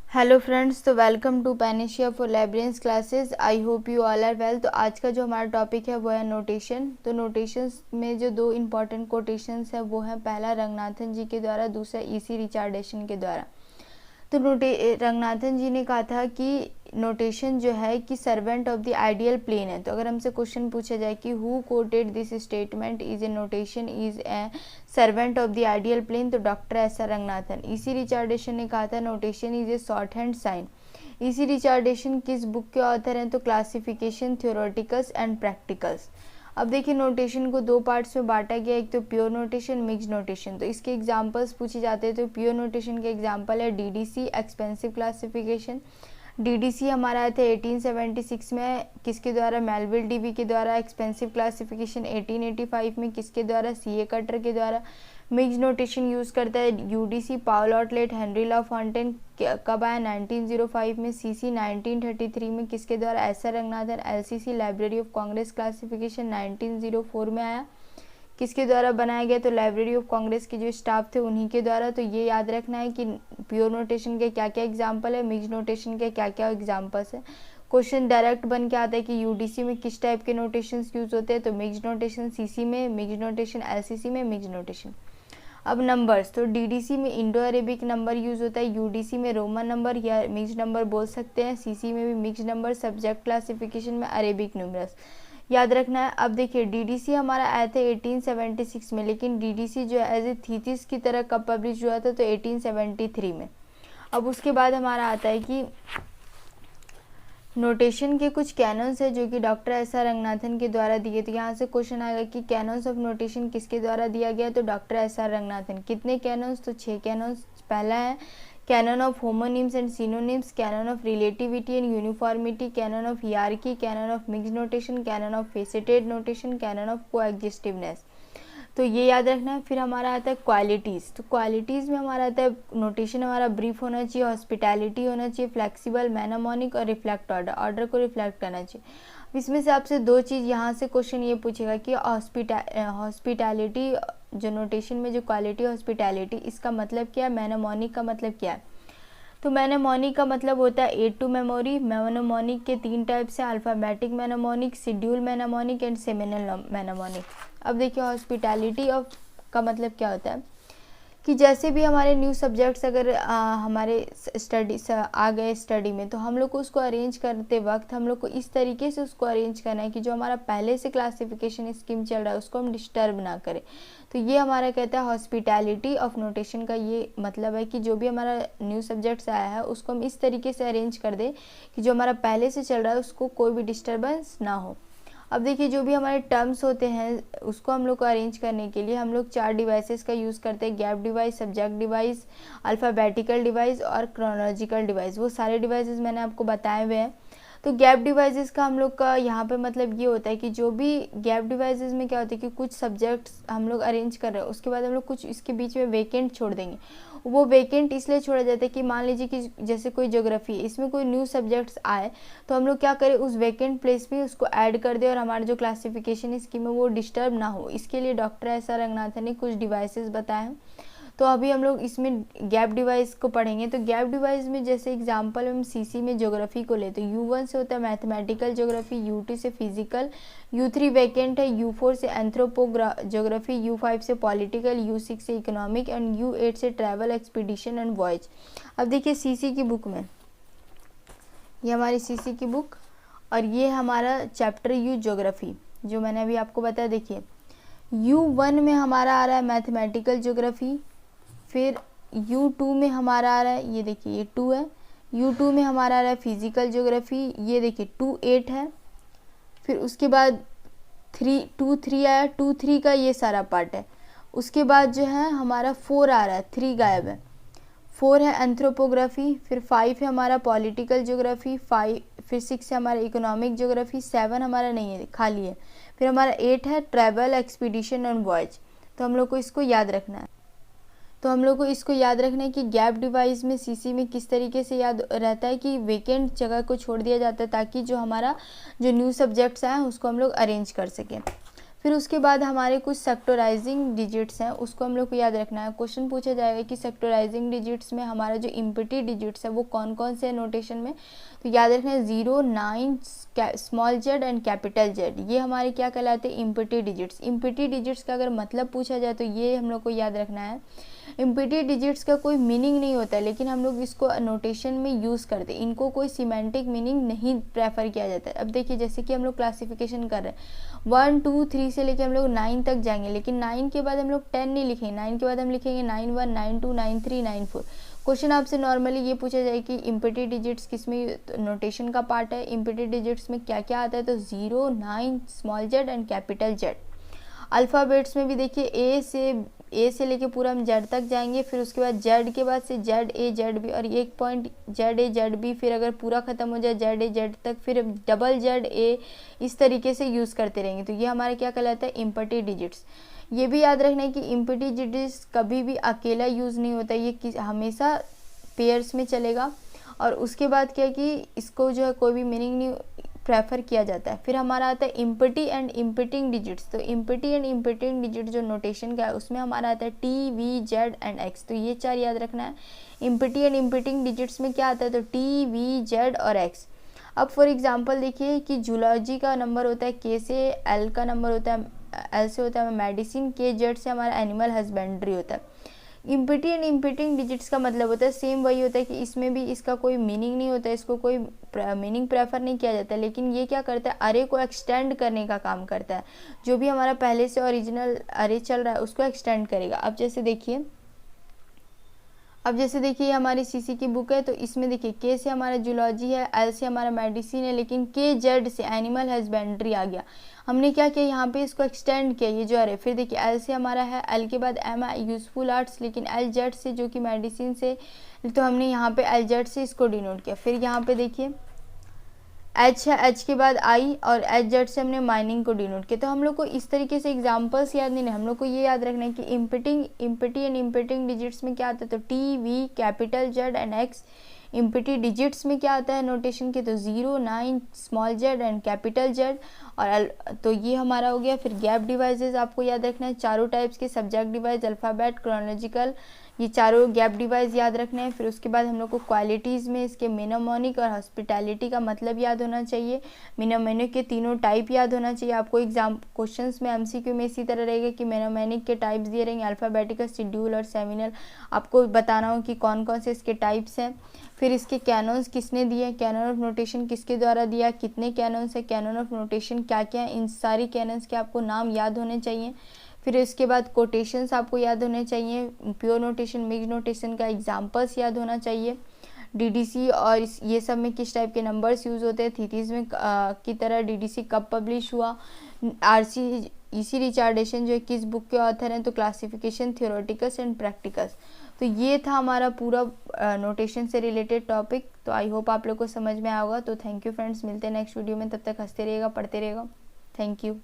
Hello friends, तो welcome to Panacea for librarians classes. I hope you all are well. तो आज का जो हमारा टॉपिक है वो है नोटेशन। तो नोटेशंस में जो दो इम्पॉर्टेंट कोटेशंस है वो है, पहला रंगनाथन जी के द्वारा, दूसरा ईसी रिचार्डेशन के द्वारा। तो रंगनाथन जी ने कहा था कि नोटेशन जो है कि servant of the ideal plane है। तो अगर हमसे क्वेश्चन पूछा जाए कि who quoted this statement is a notation is a servant of the ideal plane, तो doctor S R Ranganathan. E C Richardson ने कहा था notation is a shorthand sign. E C Richardson किस बुक के ऑथर हैं? तो क्लासिफिकेशन थियोरेटिकल्स एंड प्रैक्टिकल्स। अब देखिए, नोटेशन को दो पार्ट्स में बांटा गया, एक तो प्योर नोटेशन, मिक्स नोटेशन। तो इसके एग्जांपल्स पूछे जाते हैं। तो प्योर नोटेशन के एग्जांपल है डीडीसी, एक्सपेंसिव क्लासिफिकेशन। डीडीसी हमारा आया था 1876 में, किसके द्वारा? मेलविल डीवी के द्वारा। एक्सपेंसिव क्लासिफिकेशन 1885 में, किसके द्वारा? सीए कटर के द्वारा। मिक्स नोटेशन यूज़ करता है यूडीसी, पाउल आउटलेट, हेनरी लॉ फॉन्टेन। कब आया? 1905 में। सीसी 1933 में, किसके द्वारा? S R Ranganathan. LCC, library of Congress classification 1904 में आया, किसके द्वारा बनाया गया? तो लाइब्रेरी ऑफ कांग्रेस के जो स्टाफ थे उन्हीं के द्वारा। तो ये याद रखना है कि प्योर नोटेशन के क्या क्या एग्जाम्पल है, मिक्स नोटेशन के क्या क्या एग्जाम्पल्स है। क्वेश्चन डायरेक्ट बन के आता है कि यूडीसी में किस टाइप के नोटेशंस यूज होते हैं? तो मिक्स नोटेशन, सीसी में मिक्स नोटेशन, एलसीसी में मिक्स नोटेशन। अब नंबर्स, तो डीडीसी में इंडो अरेबिक नंबर यूज होता है, यूडीसी में रोमन नंबर या मिक्स नंबर बोल सकते हैं, सीसी में भी मिक्स नंबर, सब्जेक्ट क्लासिफिकेशन में अरेबिक न्यूमरल्स याद रखना है। अब देखिए, डीडीसी हमारा आया था 1876 में, लेकिन डीडीसी जो है एज ए थीसिस की तरह कब पब्लिश हुआ था? तो 1873 में। अब उसके बाद हमारा आता है कि नोटेशन के कुछ कैनन्स है जो कि डॉक्टर एस आर रंगनाथन के द्वारा दिए। तो यहाँ से क्वेश्चन आएगा कि कैनन्स ऑफ नोटेशन किसके द्वारा दिया गया? तो डॉक्टर एस आर रंगनाथन। कितने कैनन्स? तो 6 कैनन्स। पहला है canon of homonyms and synonyms, canon of relativity and uniformity, canon of hierarchy, canon of mix notation, canon of faceted notation, canon of coexistiveness. तो ये याद रखना है। फिर हमारा आता है क्वालिटीज़। तो क्वालिटीज़ में हमारा आता है नोटेशन हमारा ब्रीफ होना चाहिए, हॉस्पिटैलिटी होना चाहिए, फ्लेक्सिबल, मैनामोनिक और रिफ्लेक्ट ऑर्डर, ऑर्डर को रिफ्लेक्ट करना चाहिए। इसमें से आपसे दो चीज़ यहाँ से क्वेश्चन ये पूछेगा कि हॉस्पिटैलिटी जो नोटेशन में जो क्वालिटी हॉस्पिटैलिटी, इसका मतलब क्या है? मैनामोनिक का मतलब क्या है? तो मैनामोनिक का मतलब होता है एड टू मेमोरी। मैनामोनिक के 3 टाइप्स हैं, अल्फ़ाबेटिक मैनामोनिक, शेड्यूल मैनामोनिक एंड सेमिनल मैनामोनिक। अब देखिए, हॉस्पिटैलिटी ऑफ का मतलब क्या होता है कि जैसे भी हमारे न्यू सब्जेक्ट्स अगर हमारे स्टडी आ गए स्टडी में, तो हम लोग को उसको अरेंज करते वक्त हम लोग को इस तरीके से उसको अरेंज करना है कि जो हमारा पहले से क्लासिफिकेशन स्कीम चल रहा है उसको हम डिस्टर्ब ना करें। तो ये हमारा कहता है हॉस्पिटैलिटी ऑफ नोटेशन का ये मतलब है कि जो भी हमारा न्यू सब्जेक्ट्स आया है उसको हम इस तरीके से अरेंज कर दें कि जो हमारा पहले से चल रहा है उसको कोई भी डिस्टर्बेंस ना हो। अब देखिए, जो भी हमारे टर्म्स होते हैं उसको हम लोग को अरेंज करने के लिए हम लोग 4 डिवाइसेस का यूज़ करते हैं, gap device, subject device, alphabetical device और क्रोनोलॉजिकल डिवाइस। वो सारे डिवाइसेस मैंने आपको बताए हुए हैं। तो गैप डिवाइसेस का हम लोग का यहाँ पे मतलब ये होता है कि जो भी गैप डिवाइसेस में क्या होता है कि कुछ सब्जेक्ट्स हम लोग अरेंज कर रहे हैं, उसके बाद हम लोग कुछ इसके बीच में वेकेंट छोड़ देंगे। वो वेकेंट इसलिए छोड़ा जाता है कि मान लीजिए कि जैसे कोई ज्योग्राफी है, इसमें कोई न्यू सब्जेक्ट्स आए तो हम लोग क्या करें, उस वेकेंट प्लेस में उसको ऐड कर दें और हमारा जो क्लासिफिकेशन स्कीम है वो डिस्टर्ब ना हो। इसके लिए डॉक्टर एस आर रंगनाथन ने कुछ डिवाइसेस बताए हैं। तो अभी हम लोग इसमें गैप डिवाइस को पढ़ेंगे। तो गैप डिवाइस में जैसे एग्जांपल हम सीसी में ज्योग्राफी को लेते हैं, U1 से होता है मैथमेटिकल ज्योग्राफी, U2 से फिजिकल, U3 वैकेंट है, U4 से ज्योग्राफी, U5 से पॉलिटिकल, U6 से इकोनॉमिक एंड U8 से ट्रैवल, एक्सपीडिशन एंड वॉयज। अब देखिए, सीसी की बुक में, ये हमारी सीसी की बुक और ये हमारा चैप्टर यू ज्योग्राफी जो मैंने अभी आपको बताया। देखिए, U1 में हमारा आ रहा है मैथमेटिकल ज्योग्राफी, फिर U2 में हमारा आ रहा है, ये देखिए ये 2 है, U2 में हमारा आ रहा है फिजिकल ज्योग्राफी, ये देखिए 2-8 है। फिर उसके बाद 3 आया, 2-3 का ये सारा पार्ट है। उसके बाद जो है हमारा 4 आ रहा है, 3 गायब है। 4 है एंथ्रोपोग्राफी, फिर 5 है हमारा पॉलिटिकल ज्योग्राफी, फिर 6 है हमारा इकोनॉमिक ज्योग्राफी, 7 हमारा नहीं है, खाली है। फिर हमारा 8 है ट्रैवल, एक्सपीडिशन एंड वॉयज। तो हम लोग को इसको याद रखना है। तो हम लोग को इसको याद रखना है कि गैप डिवाइस में सीसी में किस तरीके से याद रहता है कि वेकेंट जगह को छोड़ दिया जाता है ताकि जो हमारा जो न्यू सब्जेक्ट्स आए उसको हम लोग अरेंज कर सकें। फिर उसके बाद हमारे कुछ सेक्टोराइजिंग डिजिट्स हैं, उसको हम लोग को याद रखना है। क्वेश्चन पूछा जाएगा कि सेक्टोराइजिंग डिजिट्स में हमारा जो इम्पिटी डिजिट्स है वो कौन कौन से नोटेशन में, तो याद रखना है 0, 9, small Z and capital Z, ये हमारे क्या कहलाते हैं, इम्पिटी डिजिट्स। इम्पिटी डिजिट्स का अगर मतलब पूछा जाए तो ये हम लोग को याद रखना है। इम्पिटी डिजिट्स का कोई मीनिंग नहीं होता है, लेकिन हम लोग इसको नोटेशन में यूज़ करते हैं, इनको कोई सिमेंटिक मीनिंग नहीं प्रेफर किया जाता है। अब देखिए जैसे कि हम लोग क्लासिफिकेशन कर रहे हैं 1, 2, 3 से लेके हम लोग 9 तक जाएंगे, लेकिन 9 के बाद हम लोग 10 नहीं लिखेंगे, 9 के बाद हम लिखेंगे 9, 1, 9, 2, 9, 3, 9, 4। क्वेश्चन आपसे नॉर्मली ये पूछा जाए कि इम्पिटी डिजिट्स किस में नोटेशन का पार्ट है, इम्पिटी डिजिट्स में क्या क्या आता है, तो 0, 9, small Z and capital Z. Alphabets में भी देखिए ए से लेके पूरा हम जेड तक जाएंगे, फिर उसके बाद जेड के बाद से जेड ए जेड बी, और एक point Z A Z B, फिर अगर पूरा ख़त्म हो जाए जेड ए जेड तक, फिर डबल जेड ए, इस तरीके से यूज़ करते रहेंगे। तो ये हमारे क्या कहलाता है, इम्पिटी डिजिट्स। ये भी याद रखना है कि इम्पिटी डिजिट्स कभी भी अकेला यूज़ नहीं होता, ये हमेशा पेयर्स में चलेगा। और उसके बाद क्या है कि इसको जो है कोई भी मीनिंग नहीं प्रेफर किया जाता है। फिर हमारा आता है इम्पिटी एंड इम्पिटिंग डिजिट्स। तो इम्पिटी एंड इम्पिटिंग डिजिट जो नोटेशन का है उसमें हमारा आता है T, V, Z and X. तो ये 4 याद रखना है। इम्पिटी एंड इम्पिटिंग डिजिट्स में क्या आता है, तो टी, वी, जेड और एक्स। अब फॉर एग्जांपल देखिए कि जूलॉजी का नंबर होता है के से, एल का नंबर होता है, एल से होता है मेडिसिन, के जेड से हमारा एनिमल हस्बेंड्री होता है। इम्पिटी एंड इम्पिटिंग डिजिट्स का मतलब होता है सेम वही होता है कि इसमें भी इसका कोई मीनिंग नहीं होता है, इसको कोई मीनिंग प्रेफर नहीं किया जाता है, लेकिन ये क्या करता है, अरे को एक्सटेंड करने का काम करता है। जो भी हमारा पहले से ओरिजिनल अरे चल रहा है उसको एक्सटेंड करेगा। अब जैसे देखिए हमारी सीसी की बुक है, तो इसमें देखिए के से हमारा जूलॉजी है, एल से हमारा मेडिसिन है, लेकिन के जेड से एनिमल हस्बेंड्री आ गया। हमने क्या किया, यहाँ पे इसको एक्सटेंड किया, ये जो है फिर देखिए एल से हमारा है, एल के बाद एम है यूजफुल आर्ट्स, लेकिन एल जेड से जो कि मेडिसिन से, तो हमने यहाँ पे एल जेड से इसको डिनोट किया। फिर यहाँ पे देखिए एच है, एच के बाद आई, और एच जेड से हमने माइनिंग को डिनोट किया। तो हम लोग को इस तरीके से एग्जांपल्स याद नहीं है, हम लोग को ये याद रखना है कि इम्पिटी एंड इम्पिटिंग डिजिट्स में क्या आता है, तो T, V, capital Z and X. Empty digits में क्या आता है नोटेशन के, तो 0, 9, small Z and capital Z. और तो ये हमारा हो गया। फिर गैप डिवाइसेस आपको याद रखना है, चारों टाइप्स के, सब्जेक्ट डिवाइस, अल्फ़ाबेट, क्रोनोलॉजिकल, ये चारों गैप डिवाइस याद रखने हैं। फिर उसके बाद हम लोग को क्वालिटीज़ में इसके मेनोमोनिक और हॉस्पिटैलिटी का मतलब याद होना चाहिए। मेनोमोनिक के तीनों टाइप याद होना चाहिए आपको। एग्जाम क्वेश्चंस में एमसीक्यू में इसी तरह रहेगा कि मेनोमोनिक के टाइप्स दिए रहेंगे, अल्फ़ाबेटिकल, शेड्यूल और सेमिनल। आपको बताना हो कि कौन कौन से इसके टाइप्स हैं। फिर इसके कैनोन्स किसने दिए, कैनन ऑफ नोटेशन किसके द्वारा दिया, कितने कैनोन्स है, कैनन ऑफ नोटेशन क्या क्या है, इन सारी कैनन्स के आपको नाम याद होने चाहिए। फिर इसके बाद कोटेशंस आपको याद होने चाहिए, प्योर नोटेशन, मिक्स नोटेशन का एग्जांपल्स याद होना चाहिए। डीडीसी और ये सब में किस टाइप के नंबर्स यूज़ होते हैं, थीसिस में की तरह डीडीसी कब पब्लिश हुआ, आरसी इसी रिचार्डेशन जो है किस बुक के ऑथर हैं, तो क्लासिफिकेशन, थियोरेटिकल्स एंड प्रैक्टिकल्स। तो ये था हमारा पूरा नोटेशन से रिलेटेड टॉपिक। तो आई होप आप लोग को समझ में आएगा। तो थैंक यू फ्रेंड्स, मिलते हैं नेक्स्ट वीडियो में, तब तक हंसते रहिएगा, पढ़ते रहिएगा। Thank you.